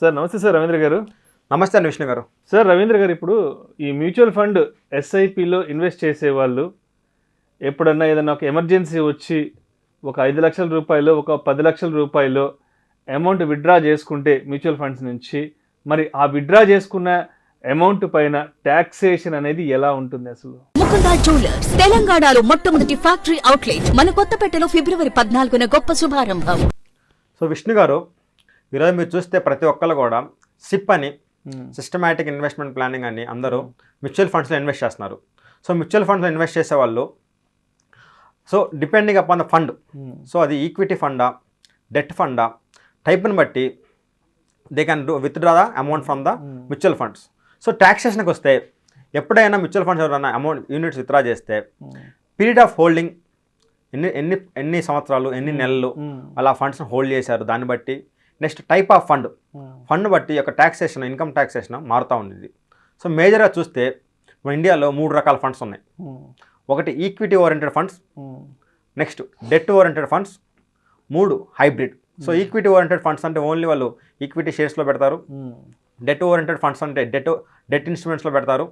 Sir నమస్తే sir Ravindra గారు. నమస్తే అండి విష్ణు గారు. సార్ రవీంద్ర గారు, ఇప్పుడు ఈ మ్యూచువల్ ఫండ్ ఎస్ఐపిలో ఇన్వెస్ట్ చేసేవాళ్ళు ఎప్పుడన్నా ఏదన్నా ఒక ఎమర్జెన్సీ వచ్చి ఒక 5 లక్షల రూపాయలు ఒక 10 లక్షల రూపాయలు అమౌంట్ విత్డ్రా చేసుకుంటే మ్యూచువల్ ఫండ్స్ నుంచి, మరి ఆ విత్డ్రా చేసుకున్న అమౌంట్ పైన ట్యాక్సేషన్ అనేది ఎలా ఉంటుంది అసలు? ముకుందా జ్యువెలర్స్ తెలంగాణలో మొట్టమొదటి ఫ్యాక్టరీ అవుట్లెట్ మన కొత్తపేటలో ఫిబ్రవరి 14న గొప్ప శుభారంభం. సో విష్ణు గారు, ఈరోజు మీరు చూస్తే ప్రతి ఒక్కళ్ళు కూడా సిప్ అని సిస్టమాటిక్ ఇన్వెస్ట్మెంట్ ప్లానింగ్ అని అందరూ మ్యూచువల్ ఫండ్స్లో ఇన్వెస్ట్ చేస్తున్నారు. సో మ్యూచువల్ ఫండ్స్లో ఇన్వెస్ట్ చేసే వాళ్ళు so depending upon the fund, so అది ఈక్విటీ ఫండా, డెట్ ఫండా, టైప్ని బట్టి they can withdraw the amount from the mutual funds. So ట్యాక్సేషన్కి వస్తే ఎప్పుడైనా మ్యూచువల్ ఫండ్స్ ఎవరైనా అమౌంట్ యూనిట్స్ విత్డ్రా చేస్తే పీరియడ్ ఆఫ్ హోల్డింగ్ ఎన్ని సంవత్సరాలు, ఎన్ని నెలలు అలా ఫండ్స్ని హోల్డ్ చేశారు, దాన్ని బట్టి నెక్స్ట్ టైప్ ఆఫ్ ఫండ్ బట్టి యొక్క ట్యాక్సేషన్, ఇన్కమ్ ట్యాక్సేషన్ మారుతూ ఉండేది. సో మేజర్గా చూస్తే మన ఇండియాలో 3 రకాల ఫండ్స్ ఉన్నాయి. ఒకటి equity oriented funds, next debt oriented funds, 3 hybrid. So equity oriented funds అంటే ఓన్లీ వాళ్ళు ఈక్విటీ షేర్స్లో పెడతారు. డెట్ ఓరియంటెడ్ ఫండ్స్ అంటే డెట్ ఇన్స్ట్రుమెంట్స్లో పెడతారు.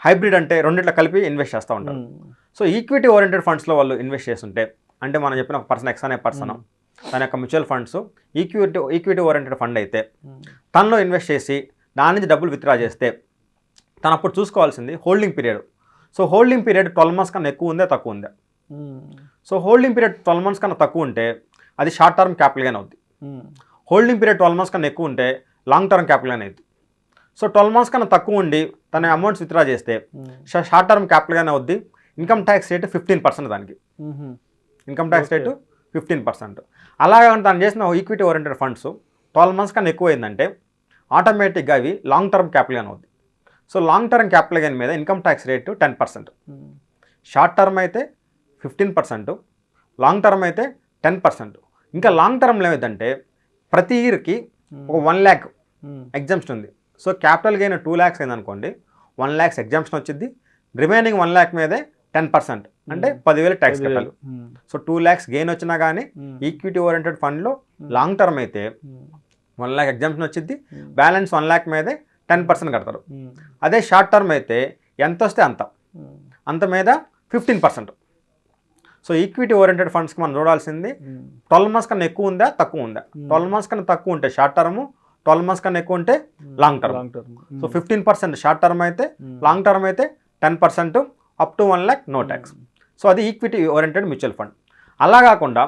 హైబ్రిడ్ అంటే రెండిట్లో కలిపి ఇన్వెస్ట్ చేస్తూ ఉంటారు. సో ఈక్విటీ ఓరియంటెడ్ ఫండ్స్లో వాళ్ళు ఇన్వెస్ట్ చేస్తుంటే, అంటే మనం చెప్పిన ఒక పర్సన్ ఎక్స్ అనే పర్సన్ తన యొక్క mutual funds equity oriented fund అయితే తనలో ఇన్వెస్ట్ చేసి దాని నుంచి డబ్బులు విత్డ్రా చేస్తే తను అప్పుడు చూసుకోవాల్సింది holding period. So holding period 12 months కన్నా ఎక్కువ ఉందా, తక్కువ ఉందా? సో హోల్డింగ్ పీరియడ్ 12 months కన్నా తక్కువ ఉంటే అది షార్ట్ టర్మ్ క్యాపిటల్ గెయిన్ అవుద్ది. హోల్డింగ్ పీరియడ్ 12 months కన్నా ఎక్కువ ఉంటే లాంగ్ టర్మ్ క్యాపిటల్ గెయిన్ అవుద్ది. సో 12 months కన్నా తక్కువ ఉండి తన అమౌంట్స్ విత్డ్రా చేస్తే షార్ట్ టర్మ్ క్యాపిటల్ గెయిన్ అవుద్ది. ఇన్కమ్ ట్యాక్స్ రేట్ 15% దానికి. Income tax rate 15%. అలాగే తను చేసిన ఈక్విటీ ఓరియంటెడ్ ఫండ్స్ 12 months కన్నా ఎక్కువ అయిందంటే ఆటోమేటిక్గా అవి లాంగ్ టర్మ్ క్యాపిటల్ గెయిన్ అవుద్ది. So long term capital gain మీద income tax rate 10%. Short term అయితే 15%, లాంగ్ టర్మ్ అయితే 10%. ఇంకా లాంగ్ టర్మ్లో ఏమైందంటే ప్రతి ఇయర్కి ఒక 1 lakh ఎగ్జామ్షన్ ఉంది. సో క్యాపిటల్ గెయిన్ 2 lakhs అయిందనుకోండి, 1 lakhs ఎగ్జామ్షన్ వచ్చింది. రిమైనింగ్ 1 lakh మీదే 10% అంటే 10,000 ట్యాక్స్ కట్టాలి. సో 2 lakhs గెయిన్ వచ్చినా కానీ ఈక్విటీ ఓరియంటెడ్ ఫండ్లో లాంగ్ టర్మ్ అయితే 1 lakh ఎగ్జామ్షన్ వచ్చింది, బ్యాలెన్స్ 1 lakh మీదే 10% కడతారు. అదే షార్ట్ టర్మ్ అయితే ఎంత వస్తే అంత మీద 15%. సో ఈక్విటీ ఓరియంటెడ్ ఫండ్స్కి మనం చూడాల్సింది 12 months కన్నా ఎక్కువ ఉందా, తక్కువ ఉందా. 12 months కన్నా తక్కువ ఉంటే షార్ట్ టర్మ్, 12 months కన్నా ఎక్కువ ఉంటే long term. So 15% short term అయితే, లాంగ్ టర్మ్ అయితే 10%, up to 1 lakh no tax. So అది ఈక్విటీ ఓరియంటెడ్ మ్యూచువల్ ఫండ్. అలా కాకుండా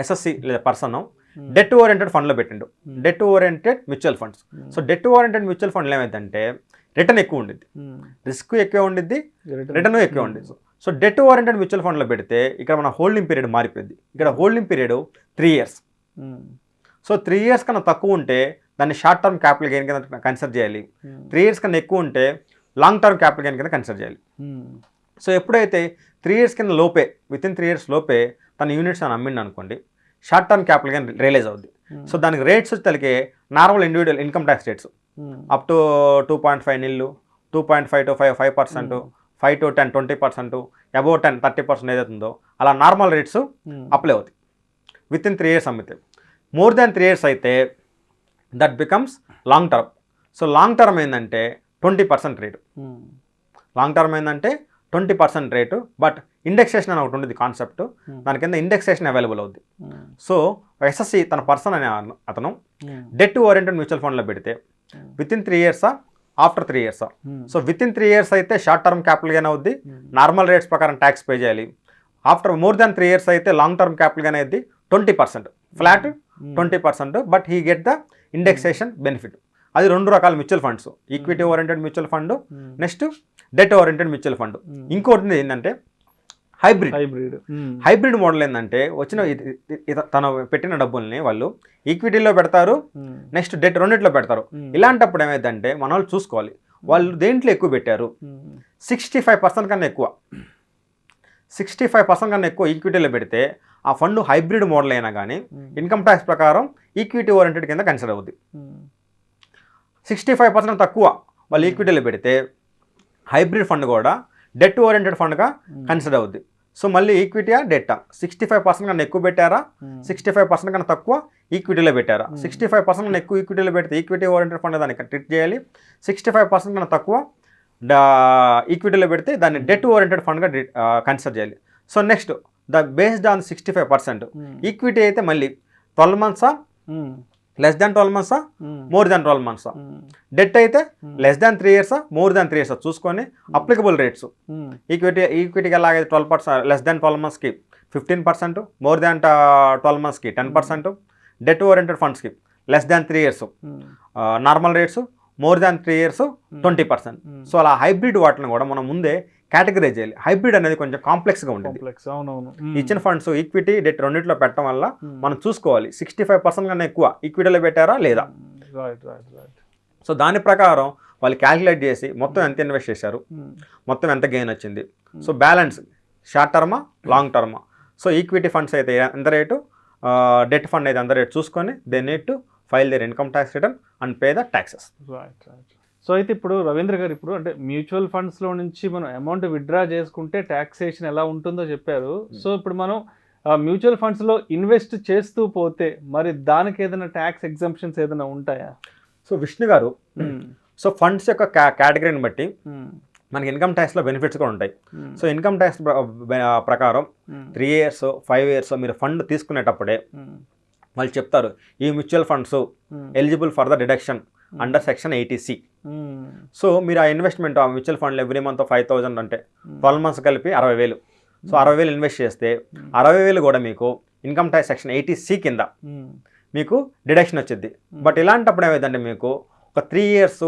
ఎస్ఎస్సి లేదా పర్సన్ డెట్ ఓరియంటెడ్ ఫండ్లో పెట్టిండు, debt oriented mutual funds. So debt oriented మ్యూచువల్ ఫండ్లో ఏమైందంటే రిటర్న్ ఎక్కువ ఉండిద్ది, రిస్క్ ఎక్కువ ఉండిద్ది, రిటర్న్ ఎక్కువ ఉండిద్ది. సో డెట్ ఓరియంటెడ్ మ్యూచువల్ ఫండ్లో పెడితే ఇక్కడ మన హోల్డింగ్ పీరియడ్ మారిపోయింది. ఇక్కడ holding period 3 years. So 3 years కన్నా తక్కువ ఉంటే దాన్ని షార్ట్ టర్మ్ క్యాపిటల్ గెయిన్ కింద కన్సిడర్ చేయాలి. 3 years కన్నా ఎక్కువ ఉంటే లాంగ్ టర్మ్ క్యాపిటల్ గెయిన్ కింద కన్సిడర్ చేయాలి. సో ఎప్పుడైతే 3 years కింద లోపే, వితిన్ 3 years లోపే తన యూనిట్స్ అని అమ్మిండి అనుకోండి, short term capital gain realise అవుద్ది. సో దానికి రేట్స్ వచ్చేసరికి normal individual income tax rates up to 2.5 నిల్లు, 2.5 to 5%, 5 to 10 20%, అబౌవ్ 10 30% ఏదైతుందో అలా నార్మల్ రేట్స్ అప్లై అవుతాయి వితిన్ 3 years అమ్మితే. మోర్ దాన్ 3 years అయితే that becomes long term. So long term ఏంటంటే 20% రేటు. లాంగ్ టర్మ్ ఏంటంటే 20% రేటు, బట్ ఇండెక్సేషన్ అని ఒకటి ఉంటుంది కాన్సెప్ట్, దాని కింద ఇండెక్సేషన్ అవైలబుల్ అవుద్ది. సో ఎస్ఎస్సి తన పర్సన్ అనే అతను డెట్ ఓరియంటెడ్ మ్యూచువల్ ఫండ్లో పెడితే within 3 years, after 3 years. So within 3 years అయితే షార్ట్ టర్మ్ క్యాపిటల్ గెయిన్ అవుద్ది, నార్మల్ రేట్స్ ప్రకారం ట్యాక్స్ పే చేయాలి. ఆఫ్టర్ మోర్ దాన్ 3 years అయితే లాంగ్ టర్మ్ క్యాపిటల్ గెయిన్ అయ్యింది 20%, flat 20%, but he get the indexation benefit. అది 2 రకాల mutual funds, equity oriented mutual fund, next debt oriented mutual fund. ఇంకోటి ఏంటంటే hybrid model ఏంటంటే వచ్చిన తను పెట్టిన డబ్బుల్ని వాళ్ళు ఈక్విటీలో పెడతారు, నెక్స్ట్ డెట్ రెండిట్లో పెడతారు. ఇలాంటప్పుడు ఏమైందంటే మన వాళ్ళు చూసుకోవాలి వాళ్ళు దేంట్లో ఎక్కువ పెట్టారు. 65% కన్నా ఎక్కువ, 65% కన్నా ఎక్కువ ఈక్విటీలో పెడితే ఆ ఫండ్ హైబ్రిడ్ మోడల్ అయినా కానీ ఇన్కమ్ ట్యాక్స్ ప్రకారం ఈక్విటీ ఓరియంటెడ్ కింద కన్సిడర్ అవుద్ది. 65% తక్కువ వాళ్ళు ఈక్విటీలో పెడితే హైబ్రిడ్ ఫండ్ కూడా డెట్ ఓరియంటెడ్ ఫండ్గా కన్సిడర్ అవుద్ది. సో మళ్ళీ ఈక్విటీయా డెట్టా 65% కన్నా ఎక్కువ పెట్టారా, 65% కన్నా తక్కువ ఈక్విటీలో పెట్టారా. 65% కన్నా ఎక్కువ ఈక్విటీలో పెడితే ఈక్విటీ ఓరియంటెడ్ ఫండ్ దాన్ని ట్రీట్ చేయాలి. 65% కన్నా తక్కువ ఈక్విటీలో పెడితే దాన్ని డెట్ ఓరియంటెడ్ ఫండ్గా కన్సిడర్ చేయాలి. So next based on 65% equity అయితే మళ్ళీ 12 మంత్సా, లెస్ దాన్ 12 మంత్సా, మోర్ దాన్ 12 మంత్సా. డెట్ అయితే లెస్ దాన్ 3 ఇయర్సా, మోర్ దాన్ 3 ఇయర్సా చూసుకొని అప్లికబుల్ రేట్స్ ఈక్విటీకి ఎలాగైతే 12%, లెస్ దాన్ 12 మంత్స్కి 15%, మోర్ దాన్ 12 మంత్స్కి 10%, డెట్ ఓరియంటెడ్ ఫండ్స్కి less than 3 years normal rates, more than 3 years 20%. So అలా హైబ్రిడ్ వాటిని కూడా మనం ముందే కేటగరైజ్ చేయాలి. హైబ్రిడ్ అనేది కొంచెం కాంప్లెక్స్గా ఉంటుంది. ఇచ్చిన ఫండ్స్ ఈక్విటీ డెట్ రెండింటిలో పెట్టడం వల్ల మనం చూసుకోవాలి 65% కన్నా ఎక్కువ ఈక్విటీలో పెట్టారా లేదా. సో దాని ప్రకారం వాళ్ళు క్యాలిక్యులేట్ చేసి మొత్తం ఎంత ఇన్వెస్ట్ చేశారు, మొత్తం ఎంత గెయిన్ వచ్చింది. సో బ్యాలెన్స్ షార్ట్ టర్మా, లాంగ్ టర్మా. సో ఈక్విటీ ఫండ్స్ అయితే ఎంత రేటు, డెట్ ఫండ్ అయితే ఎంత రేటు చూసుకొని they need to file their income tax return and pay the taxes. So అయితే ఇప్పుడు రవీంద్ర గారు ఇప్పుడు అంటే మ్యూచువల్ ఫండ్స్లో నుంచి మనం అమౌంట్ విత్డ్రా చేసుకుంటే ట్యాక్సేషన్ ఎలా ఉంటుందో చెప్పారు. సో ఇప్పుడు మనం మ్యూచువల్ ఫండ్స్లో ఇన్వెస్ట్ చేస్తూ పోతే మరి దానికి ఏదైనా ట్యాక్స్ ఎగ్జంప్షన్స్ ఏదైనా ఉంటాయా? సో విష్ణు గారు, సో ఫండ్స్ యొక్క కేటగిరీని బట్టి మనకి ఇన్కమ్ ట్యాక్స్లో బెనిఫిట్స్ కూడా ఉంటాయి. సో ఇన్కమ్ ట్యాక్స్ ప్రకారం 3 ఇయర్స్ 5 ఇయర్స్ మీరు ఫండ్ తీసుకునేటప్పుడే వాళ్ళు చెప్తారు ఈ mutual funds eligible for the deduction under section 80C. So మీరు ఆ ఇన్వెస్ట్మెంట్ ఆ మ్యూచువల్ ఫండ్లో ఎవ్రీ మంత్ 5,000 అంటే 12 మంత్స్ కలిపి 60,000. సో 60,000 ఇన్వెస్ట్ చేస్తే 60,000 కూడా మీకు ఇన్కమ్ ట్యాక్స్ సెక్షన్ 80C కింద మీకు డిడక్షన్ వచ్చింది. బట్ ఇలాంటప్పుడు ఏమైందంటే మీకు ఒక 3 ఇయర్స్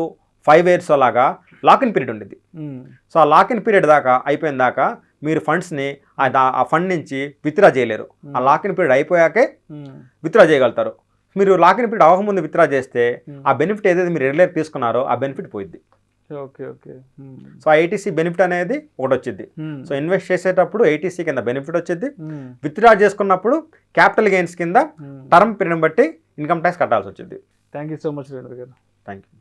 5 ఇయర్స్ అలాగా లాక్-ఇన్ పీరియడ్ ఉండేది. సో ఆ లాక్-ఇన్ పీరియడ్ దాకా అయిపోయిన దాకా మీరు ఫండ్స్ని ఆ ఫండ్ నుంచి విత్డ్రా చేయలేరు. ఆ లాక్-ఇన్ పీరియడ్ అయిపోయాకే విత్డ్రా చేయగలుగుతారు. మీరు లాక్-ఇన్ పీరియడ్ అవ్వకముందు విత్డ్రా చేస్తే ఆ బెనిఫిట్ ఏదైతే మీరు రెగ్యులర్ తీసుకున్నారో ఆ బెనిఫిట్ పోయిద్ది. సో ఆ 80C బెనిఫిట్ అనేది ఒకటి వచ్చింది. సో ఇన్వెస్ట్ చేసేటప్పుడు 80C కింద బెనిఫిట్ వచ్చింది. విత్డ్రా చేసుకున్నప్పుడు క్యాపిటల్ గెయిన్స్ కింద టర్మ్ పీరియడ్ బట్టి ఇన్కమ్ ట్యాక్స్ కట్టాల్సి వచ్చింది. Thank you so much Ravindra గారు. Thank you.